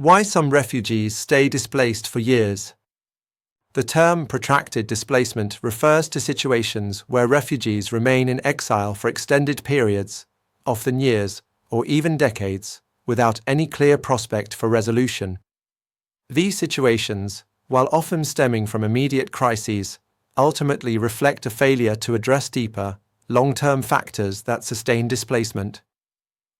Why some refugees stay displaced for years. The term protracted displacement refers to situations where refugees remain in exile for extended periods, often years or even decades, without any clear prospect for resolution. These situations, while often stemming from immediate crises, ultimately reflect a failure to address deeper, long-term factors that sustain displacement.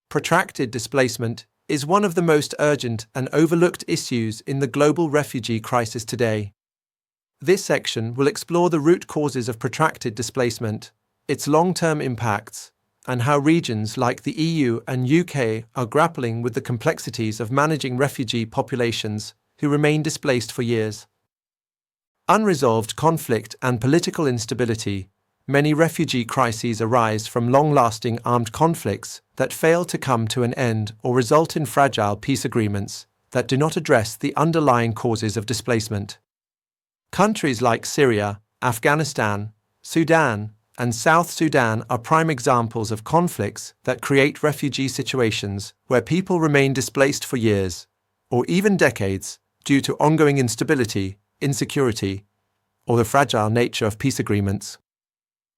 Protracted displacement is one of the most urgent and overlooked issues in the global refugee crisis today. This section will explore the root causes of protracted displacement, its long-term impacts, and how regions like the EU and UK are grappling with the complexities of managing refugee populations who remain displaced for years. Unresolved conflict and political instability. Many refugee crises arise from long-lasting armed conflicts that fail to come to an end or result in fragile peace agreements that do not address the underlying causes of displacement. Countries like Syria, Afghanistan, Sudan, and South Sudan are prime examples of conflicts that create refugee situations where people remain displaced for years, or even decades, due to ongoing instability, insecurity, or the fragile nature of peace agreements.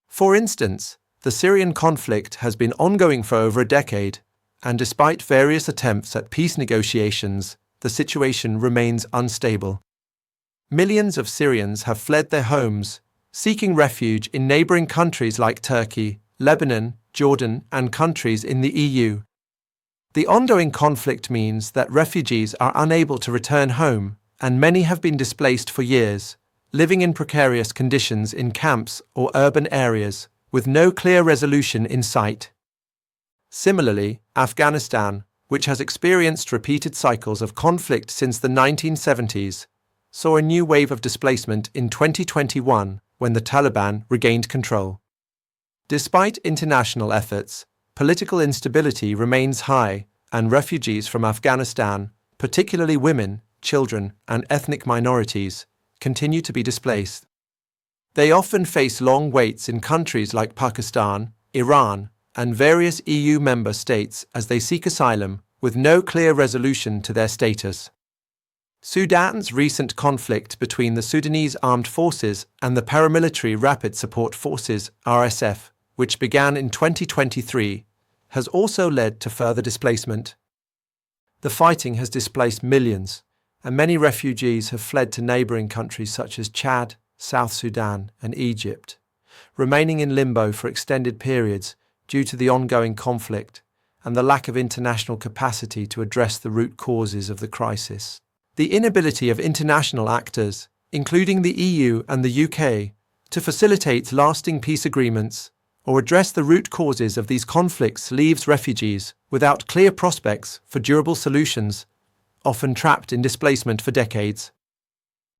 For instance, the Syrian conflict has been ongoing for over a decade, and despite various attempts at peace negotiations, the situation remains unstable. Millions of Syrians have fled their homes, seeking refuge in neighboring countries like Turkey, Lebanon, Jordan, and countries in the EU. The ongoing conflict means that refugees are unable to return home, and many have been displaced for years, living in precarious conditions in camps or urban areas, with no clear resolution in sight. Similarly, Afghanistan, which has experienced repeated cycles of conflict since the 1970s, saw a new wave of displacement in 2021 when the Taliban regained control. Despite international efforts, political instability remains high, and refugees from Afghanistan, particularly women, children, and ethnic minorities, continue to be displaced. They often face long waits in countries like Pakistan, Iran, and various EU member states as they seek asylum, with no clear resolution to their status. Sudan's recent conflict between the Sudanese Armed Forces and the Paramilitary Rapid Support Forces (RSF), which began in 2023, has also led to further displacement. The fighting has displaced millions, and many refugees have fled to neighboring countries such as Chad, South Sudan, and Egypt, remaining in limbo for extended periods due to the ongoing conflict and the lack of international capacity to address the root causes of the crisis. The inability of international actors, including the EU and the UK, to facilitate lasting peace agreements or address the root causes of these conflicts leaves refugees without clear prospects for durable solutions, often trapped in displacement for decades.